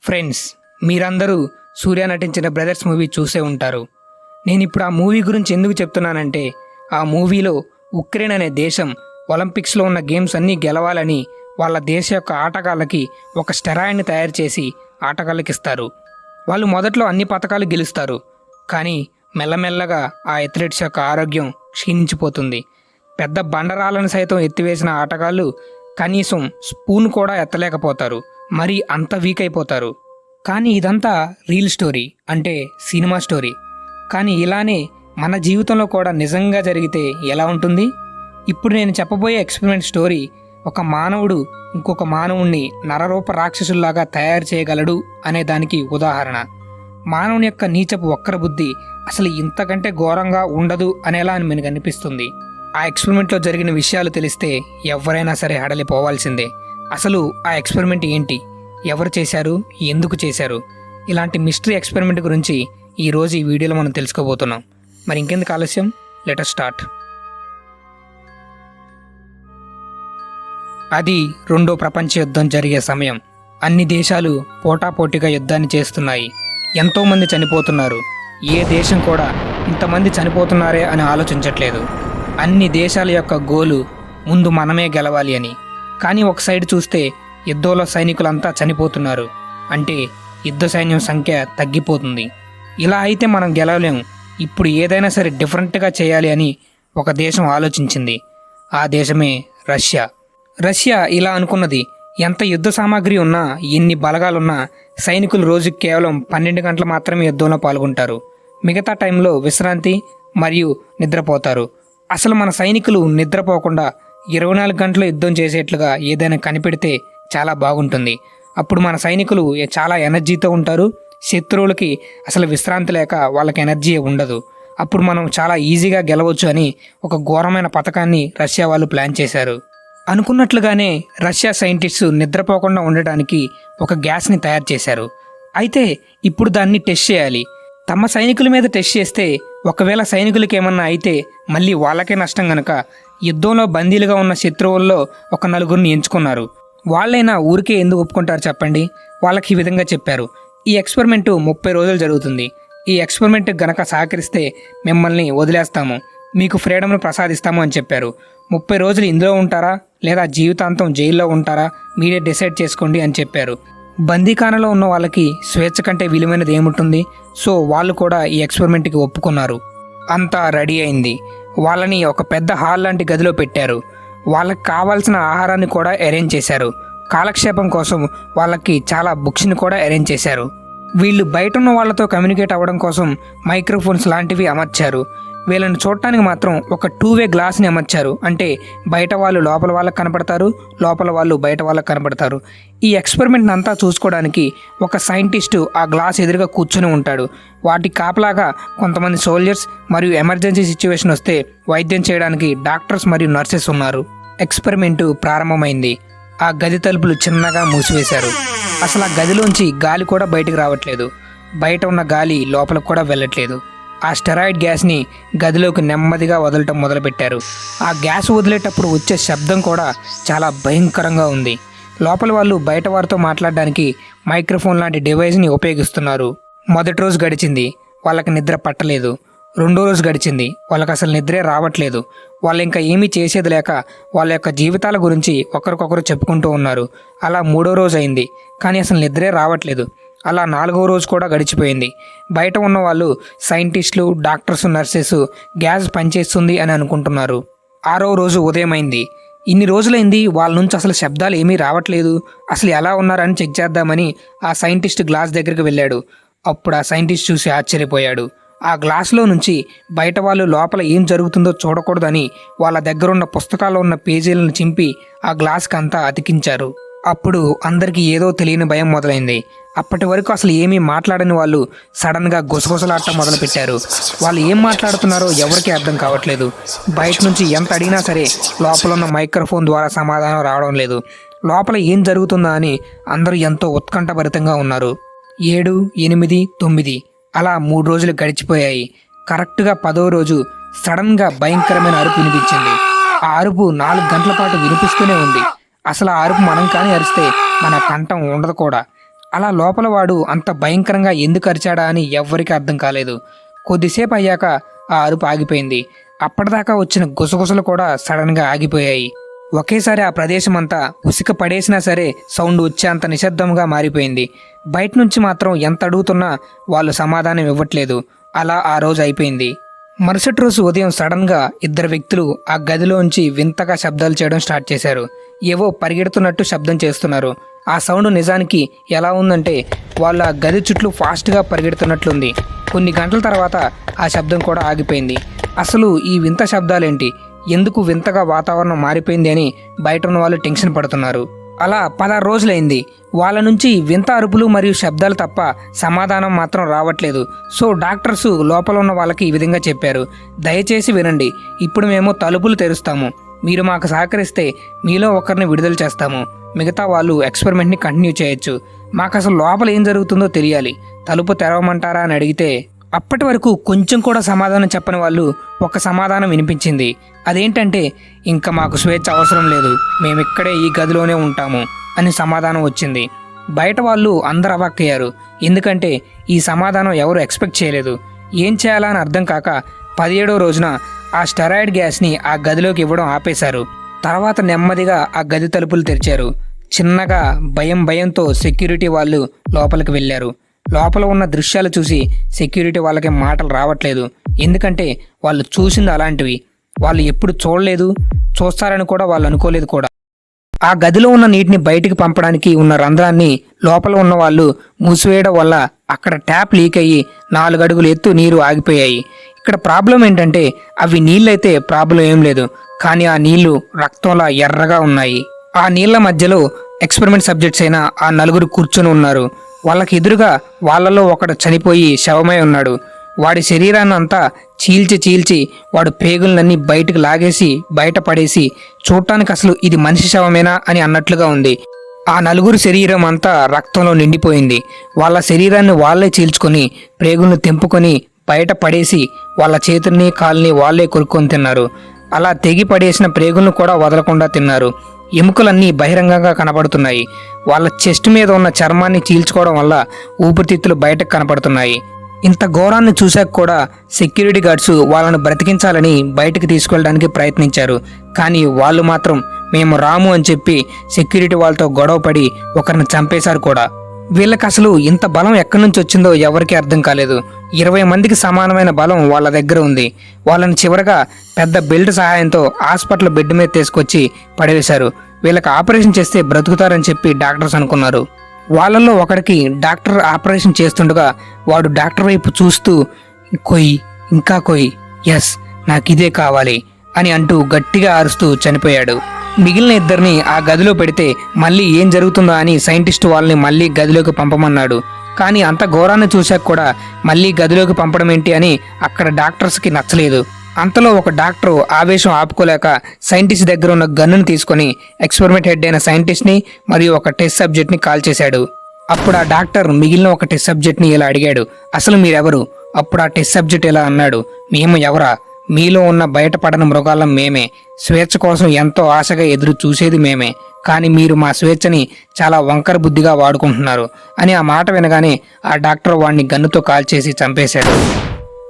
Friends, మీరందరూ సూర్య నటించిన brothers movie చూసే ఉంటారు. నేను ఇప్పుడు ఆ మూవీ గురించి ఎందుకు చెప్తున్నానంటే, ఆ మూవీలో ఉక్రెయిన్ అనే దేశం ఒలింపిక్స్లో ఉన్న గేమ్స్ అన్నీ గెలవాలని వాళ్ళ దేశ యొక్క ఆటగాళ్ళకి ఒక స్టెరాయిడ్ని తయారు చేసి ఆటగాళ్ళకి ఇస్తారు. వాళ్ళు మొదట్లో అన్ని పథకాలు గెలుస్తారు, కానీ మెల్లమెల్లగా ఆ అథ్లెట్స్ యొక్క ఆరోగ్యం క్షీణించిపోతుంది. పెద్ద బండరాలను సైతం ఎత్తివేసిన ఆటగాళ్ళు కనీసం స్పూన్ కూడా ఎత్తలేకపోతారు, మరి అంత వీక్ అయిపోతారు. కానీ ఇదంతా రియల్ స్టోరీ, అంటే సినిమా స్టోరీ. కానీ ఇలానే మన జీవితంలో కూడా నిజంగా జరిగితే ఎలా ఉంటుంది? ఇప్పుడు నేను చెప్పబోయే ఎక్స్పెరిమెంట్ స్టోరీ ఒక మానవుడు ఇంకొక మానవుణ్ణి నరరూప రాక్షసుల్లాగా తయారు చేయగలడు అనే దానికి ఉదాహరణ. మానవుని యొక్క నీచపు వక్ర బుద్ధి అసలు ఇంతకంటే ఘోరంగా ఉండదు అనేలా అని మనకు అనిపిస్తుంది. ఆ ఎక్స్పెరిమెంట్లో జరిగిన విషయాలు తెలిస్తే ఎవరైనా సరే హడలిపోవాల్సిందే. అసలు ఆ ఎక్స్పెరిమెంట్ ఏంటి, ఎవరు చేశారు, ఎందుకు చేశారు, ఇలాంటి మిస్టరీ ఎక్స్పెరిమెంట్ గురించి ఈరోజు ఈ వీడియోలో మనం తెలుసుకోబోతున్నాం. మరి ఇంకెందుకు ఆలస్యం, లెట్ us స్టార్ట్. అది రెండో ప్రపంచ యుద్ధం జరిగే సమయం. అన్ని దేశాలు పోటాపోటీగా యుద్ధాన్ని చేస్తున్నాయి. ఎంతోమంది చనిపోతున్నారు. ఏ దేశం కూడా ఇంతమంది చనిపోతున్నారే అని ఆలోచించట్లేదు. అన్ని దేశాల యొక్క గోలు ముందు మనమే గెలవాలి అని. కానీ ఒక సైడ్ చూస్తే యుద్ధంలో సైనికులంతా చనిపోతున్నారు, అంటే యుద్ధ సైన్యం సంఖ్య తగ్గిపోతుంది. ఇలా అయితే మనం గెలవలేము, ఇప్పుడు ఏదైనా సరే డిఫరెంట్గా చేయాలి అని ఒక దేశం ఆలోచించింది. ఆ దేశమే రష్యా. రష్యా ఇలా అనుకున్నది, ఎంత యుద్ధ సామాగ్రి ఉన్నా, ఎన్ని బలగాలున్నా సైనికులు రోజుకి కేవలం 12 గంటలు మాత్రమే యుద్ధంలో పాల్గొంటారు. మిగతా టైంలో విశ్రాంతి మరియు నిద్రపోతారు. అసలు మన సైనికులు నిద్రపోకుండా 24 గంటలు యుద్ధం చేసేట్లుగా ఏదైనా కనిపెడితే చాలా బాగుంటుంది. అప్పుడు మన సైనికులు చాలా ఎనర్జీతో ఉంటారు. శత్రువులకి అసలు విశ్రాంతి లేక వాళ్ళకి ఎనర్జీ ఉండదు. అప్పుడు మనం చాలా ఈజీగా గెలవచ్చు అని ఒక ఘోరమైన పథకాన్ని రష్యా వాళ్ళు ప్లాన్ చేశారు. అనుకున్నట్లుగానే రష్యా సైంటిస్ట్స్ నిద్రపోకుండా ఉండడానికి ఒక గ్యాస్ని తయారు చేశారు. అయితే ఇప్పుడు దాన్ని టెస్ట్ చేయాలి. తమ సైనికుల మీద టెస్ట్ చేస్తే ఒకవేళ సైనికులకి ఏమన్నా అయితే మళ్ళీ వాళ్ళకే నష్టం గనక యుద్ధంలో బందీలుగా ఉన్న శత్రువుల్లో ఒక 4 ఎంచుకున్నారు. వాళ్ళైనా ఊరికే ఎందుకు ఒప్పుకుంటారు చెప్పండి? వాళ్ళకి ఈ విధంగా చెప్పారు, ఈ ఎక్స్పెరిమెంటు 30 రోజులు జరుగుతుంది. ఈ ఎక్స్పెరిమెంట్ గనక సహకరిస్తే మిమ్మల్ని వదిలేస్తాము, మీకు ఫ్రీడమ్ను ప్రసాదిస్తాము అని చెప్పారు. 30 రోజులు ఇందులో ఉంటారా లేదా జీవితాంతం జైల్లో ఉంటారా మీరే డిసైడ్ చేసుకోండి అని చెప్పారు. బందీఖానలో ఉన్న వాళ్ళకి స్వేచ్ఛ కంటే విలువైనది ఏముంటుంది? సో వాళ్ళు కూడా ఈ ఎక్స్పెరిమెంట్కి ఒప్పుకున్నారు. అంతా రెడీ అయింది. వాళ్ళని ఒక పెద్ద హాల్ లాంటి గదిలో పెట్టారు. వాళ్ళకి కావాల్సిన ఆహారాన్ని కూడా అరేంజ్ చేశారు. కాలక్షేపం కోసం వాళ్ళకి చాలా బుక్స్ని కూడా అరేంజ్ చేశారు. వీళ్ళు బయట ఉన్న వాళ్ళతో కమ్యూనికేట్ అవ్వడం కోసం మైక్రోఫోన్స్ లాంటివి అమర్చారు. వీళ్ళని చూడటానికి మాత్రం ఒక 2-వే గ్లాస్ని అమర్చారు, అంటే బయట వాళ్ళు లోపల వాళ్ళకి కనపడతారు, లోపల వాళ్ళు బయట వాళ్ళకి కనపడతారు. ఈ ఎక్స్పెరిమెంట్ని అంతా చూసుకోవడానికి ఒక సైంటిస్టు ఆ గ్లాస్ ఎదురుగా కూర్చొని ఉంటాడు. వాటి కాపలాగా కొంతమంది సోల్జర్స్ మరియు ఎమర్జెన్సీ సిచ్యువేషన్ వస్తే వైద్యం చేయడానికి డాక్టర్స్ మరియు నర్సెస్ ఉన్నారు. ఎక్స్పెరిమెంటు ప్రారంభమైంది. ఆ గది తలుపులు చిన్నగా మూసివేశారు. అసలు ఆ గదిలోంచి గాలి కూడా బయటకు రావట్లేదు. బయట ఉన్న గాలి లోపలికి కూడా వెళ్ళట్లేదు. ఆ స్టెరాయిడ్ గ్యాస్ని గదిలోకి నెమ్మదిగా వదలటం మొదలుపెట్టారు. ఆ గ్యాస్ వదిలేటప్పుడు వచ్చే శబ్దం కూడా చాలా భయంకరంగా ఉంది. లోపల వాళ్ళు బయట వారితో మాట్లాడడానికి మైక్రోఫోన్ లాంటి డివైస్ని ఉపయోగిస్తున్నారు. మొదటి రోజు గడిచింది, వాళ్ళకి నిద్ర పట్టలేదు. రెండో రోజు గడిచింది, వాళ్ళకి అసలు నిద్రే రావట్లేదు. వాళ్ళు ఇంకా ఏమీ చేసేది లేక వాళ్ళ యొక్క జీవితాల గురించి ఒకరికొకరు చెప్పుకుంటూ ఉన్నారు. అలా 3వ రోజు అయింది, కానీ అసలు నిద్రే రావట్లేదు. అలా 4వ రోజు కూడా గడిచిపోయింది. బయట ఉన్న వాళ్ళు సైంటిస్టులు, డాక్టర్స్, నర్సెస్ గ్యాస్ పనిచేస్తుంది అని అనుకుంటున్నారు. 6వ రోజు ఉదయం అయింది. ఇన్ని రోజులైంది, వాళ్ళ నుంచి అసలు శబ్దాలు ఏమీ రావట్లేదు, అసలు ఎలా ఉన్నారని చెక్ చేద్దామని ఆ సైంటిస్ట్ గ్లాస్ దగ్గరికి వెళ్ళాడు. అప్పుడు ఆ సైంటిస్ట్ చూసి ఆశ్చర్యపోయాడు. ఆ గ్లాసులో నుంచి బయట వాళ్ళు లోపల ఏం జరుగుతుందో చూడకూడదని వాళ్ళ దగ్గరున్న పుస్తకాల్లో ఉన్న పేజీలను చింపి ఆ గ్లాస్కి అంతా అతికించారు. అప్పుడు అందరికీ ఏదో తెలియని భయం మొదలైంది. అప్పటి వరకు అసలు ఏమీ మాట్లాడని వాళ్ళు సడన్గా గుసగుసలాడటం మొదలుపెట్టారు. వాళ్ళు ఏం మాట్లాడుతున్నారో ఎవరికీ అర్థం కావట్లేదు. బయట నుంచి ఎంత అడిగినా సరే లోపల ఉన్న మైక్రోఫోన్ ద్వారా సమాధానం రావడం లేదు. లోపల ఏం జరుగుతుందా అని అందరూ ఎంతో ఉత్కంఠభరితంగా ఉన్నారు. 7, 8, 9 అలా 3 రోజులు గడిచిపోయాయి. కరెక్ట్గా 10వ రోజు సడన్గా భయంకరమైన అరుపు వినిపించింది. ఆ అరుపు 4 గంటల పాటు వినిపిస్తూనే ఉంది. అసలు ఆ అరుపు మనం కానీ అరిస్తే మన కంఠం ఉండదు కూడా. అలా లోపల వాడు అంత భయంకరంగా ఎందుకు అరిచాడా అని ఎవ్వరికీ అర్థం కాలేదు. కొద్దిసేపు అయ్యాక ఆ అరుపు ఆగిపోయింది. అప్పటిదాకా వచ్చిన గుసగుసలు కూడా సడన్గా ఆగిపోయాయి. ఒకేసారి ఆ ప్రదేశం అంతా ఉసిక పడేసినా సరే సౌండ్ వచ్చేంత నిశ్శబ్దంగా మారిపోయింది. బయట నుంచి మాత్రం ఎంత అడుగుతున్నా వాళ్ళు సమాధానం ఇవ్వట్లేదు. అలా ఆ రోజు అయిపోయింది. మరుసటి రోజు ఉదయం సడన్గా ఇద్దరు వ్యక్తులు ఆ గదిలోంచి వింతగా శబ్దాలు చేయడం స్టార్ట్ చేశారు. ఏవో పరిగెడుతున్నట్టు శబ్దం చేస్తున్నారు. ఆ సౌండ్ నిజానికి ఎలా ఉందంటే వాళ్ళ గది చుట్టూ ఫాస్ట్గా పరిగెడుతున్నట్లుంది. కొన్ని గంటల తర్వాత ఆ శబ్దం కూడా ఆగిపోయింది. అసలు ఈ వింత శబ్దాలేంటి, ఎందుకు వింతగా వాతావరణం మారిపోయింది అని బయట ఉన్న వాళ్ళు టెన్షన్ పడుతున్నారు. అలా 16 రోజులైంది. వాళ్ళ నుంచి వింత అరుపులు మరియు శబ్దాలు తప్ప సమాధానం మాత్రం రావట్లేదు. సో డాక్టర్స్ లోపల ఉన్న వాళ్ళకి ఈ విధంగా చెప్పారు, దయచేసి వినండి, ఇప్పుడు మేము తలుపులు తెరుస్తాము, మీరు మాకు సహకరిస్తే మీలో ఒకరిని విడుదల చేస్తాము, మిగతా వాళ్ళు ఎక్స్పెరిమెంట్ని కంటిన్యూ చేయొచ్చు, మాకు అసలు లోపల ఏం జరుగుతుందో తెలియాలి, తలుపు తెరవమంటారా అని అడిగితే అప్పటి వరకు కొంచెం కూడా సమాధానం చెప్పని వాళ్ళు ఒక సమాధానం వినిపించింది. అదేంటంటే, ఇంకా మాకు స్వేచ్ఛ అవసరం లేదు, మేమిక్కడే ఈ గదిలోనే ఉంటాము అని సమాధానం వచ్చింది. బయట వాళ్ళు అందరు అవాక్కయ్యారు. ఎందుకంటే ఈ సమాధానం ఎవరు ఎక్స్పెక్ట్ చేయలేదు. ఏం చేయాలా అని అర్థం కాక 17వ రోజున ఆ స్టెరాయిడ్ గ్యాస్ని ఆ గదిలోకి ఇవ్వడం ఆపేశారు. తర్వాత నెమ్మదిగా ఆ గది తలుపులు తెరిచారు. చిన్నగా భయంతో సెక్యూరిటీ వాళ్ళు లోపలికి వెళ్ళారు. లోపల ఉన్న దృశ్యాలు చూసి సెక్యూరిటీ వాళ్ళకి మాటలు రావట్లేదు. ఎందుకంటే వాళ్ళు చూసింది అలాంటివి, వాళ్ళు ఎప్పుడు చూడలేదు, చూస్తారని కూడా వాళ్ళు అనుకోలేదు కూడా. ఆ గదిలో ఉన్న నీటిని బయటికి పంపడానికి ఉన్న రంధ్రాన్ని లోపల ఉన్న వాళ్ళు మూసివేయడం వల్ల అక్కడ ట్యాప్ లీక్ అయ్యి 4 అడుగులు ఎత్తు నీరు ఆగిపోయాయి. ఇక్కడ ప్రాబ్లం ఏంటంటే అవి నీళ్ళైతే ప్రాబ్లం ఏం లేదు, కానీ ఆ నీళ్లు రక్తంలా ఎర్రగా ఉన్నాయి. ఆ నీళ్ల మధ్యలో ఎక్స్పెరిమెంట్ సబ్జెక్ట్స్ అయిన ఆ 4 కూర్చొని ఉన్నారు. వాళ్ళకి ఎదురుగా వాళ్ళలో ఒకడు చనిపోయి శవమై ఉన్నాడు. వాడి శరీరాన్ని అంతా చీల్చి వాడు పేగులన్నీ బయటకు లాగేసి బయట పడేసి చూడటానికి అసలు ఇది మనిషి శవమేనా అని అన్నట్లుగా ఉంది. ఆ 4 శరీరం అంతా రక్తంలో నిండిపోయింది. వాళ్ళ శరీరాన్ని వాళ్ళే చీల్చుకొని ప్రేగులను తెంపుకొని బయట పడేసి వాళ్ళ చేతుల్ని కాళ్ళని వాళ్ళే కొరుక్కొని తిన్నారు. అలా తెగి పడేసిన ప్రేగులను కూడా వదలకుండా తిన్నారు. ఎముకలన్నీ బహిరంగంగా కనపడుతున్నాయి. వాళ్ళ చెస్ట్ మీద ఉన్న చర్మాన్ని చీల్చుకోవడం వల్ల ఊపిరితిత్తులు బయటకు కనపడుతున్నాయి. ఇంత ఘోరాన్ని చూశాక కూడా సెక్యూరిటీ గార్డ్స్ వాళ్ళను బ్రతికించాలని బయటకు తీసుకెళ్ళడానికి ప్రయత్నించారు. కానీ వాళ్ళు మాత్రం మేము రాము అని చెప్పి సెక్యూరిటీ వాళ్ళతో గొడవపడి ఒకరిని చంపేశారు కూడా. వీళ్ళకి అసలు ఇంత బలం ఎక్కడి నుంచి వచ్చిందో ఎవరికీ అర్థం కాలేదు. 20 మందికి సమానమైన బలం వాళ్ళ దగ్గర ఉంది. వాళ్ళని చివరగా పెద్ద బెల్ట్ సహాయంతో హాస్పిటల్ బెడ్ మీద తీసుకొచ్చి పడవేశారు. వీళ్ళకి ఆపరేషన్ చేస్తే బ్రతుకుతారని చెప్పి డాక్టర్స్ అనుకున్నారు. వాళ్ళల్లో ఒకడికి డాక్టర్ ఆపరేషన్ చేస్తుండగా వాడు డాక్టర్ వైపు చూస్తూ ఇంకా కొయ్, ఎస్ నాకు ఇదే కావాలి అని అంటూ గట్టిగా అరుస్తూ చనిపోయాడు. మిగిలిన ఇద్దరిని ఆ గదిలో పెడితే మళ్ళీ ఏం జరుగుతుందో అని సైంటిస్ట్ వాళ్ళని మళ్ళీ గదిలోకి పంపమన్నాడు. కానీ అంత ఘోరాన్ని చూశాక కూడా మళ్ళీ గదిలోకి పంపడం ఏంటి అని అక్కడ డాక్టర్స్కి నచ్చలేదు. అంతలో ఒక డాక్టర్ ఆవేశం ఆపుకోలేక సైంటిస్ట్ దగ్గర ఉన్న గన్నును తీసుకొని ఎక్స్పెరిమెంట్ హెడ్ అయిన సైంటిస్ట్ని మరియు ఒక టెస్ట్ సబ్జెక్ట్ని కాల్ చేశాడు. అప్పుడు ఆ డాక్టర్ మిగిలిన ఒక టెస్ట్ సబ్జెక్ట్ని ఇలా అడిగాడు, అసలు మీరెవరు? అప్పుడు ఆ టెస్ట్ సబ్జెక్ట్ ఇలా అన్నాడు, మేము ఎవరా? మీలో ఉన్న బయటపడని మృగాలం మేమే. స్వేచ్ఛ కోసం ఎంతో ఆశగా ఎదురు చూసేది మేమే. కానీ మీరు మా స్వేచ్ఛని చాలా వంకర బుద్ధిగా వాడుకుంటున్నారు అని ఆ మాట వినగానే ఆ డాక్టర్ వాడిని గన్నుతో కాల్చేసి చంపేశాడు.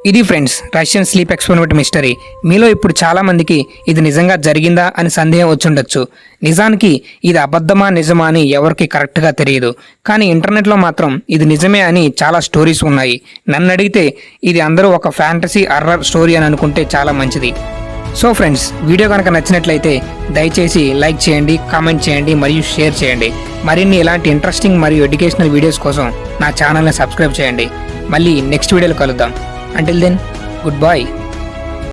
ఇది friends Russian sleep experiment mystery. మీలో ఇప్పుడు చాలామందికి ఇది నిజంగా జరిగిందా అని సందేహం వచ్చుండొచ్చు. నిజానికి ఇది అబద్ధమా నిజమా అని ఎవరికి కరెక్ట్గా తెలియదు. కానీ ఇంటర్నెట్లో మాత్రం ఇది నిజమే అని చాలా స్టోరీస్ ఉన్నాయి. నన్ను అడిగితే ఇది అందరూ ఒక ఫ్యాంటసీ హర్రర్ స్టోరీ అని అనుకుంటే చాలా మంచిది. సో ఫ్రెండ్స్, వీడియో కనుక నచ్చినట్లయితే దయచేసి లైక్ చేయండి, కామెంట్ చేయండి మరియు షేర్ చేయండి. మరిన్ని ఇలాంటి ఇంట్రెస్టింగ్ మరియు ఎడ్యుకేషనల్ వీడియోస్ కోసం నా ఛానల్ని సబ్స్క్రైబ్ చేయండి. మళ్ళీ నెక్స్ట్ వీడియోలో కలుద్దాం. Until then, goodbye.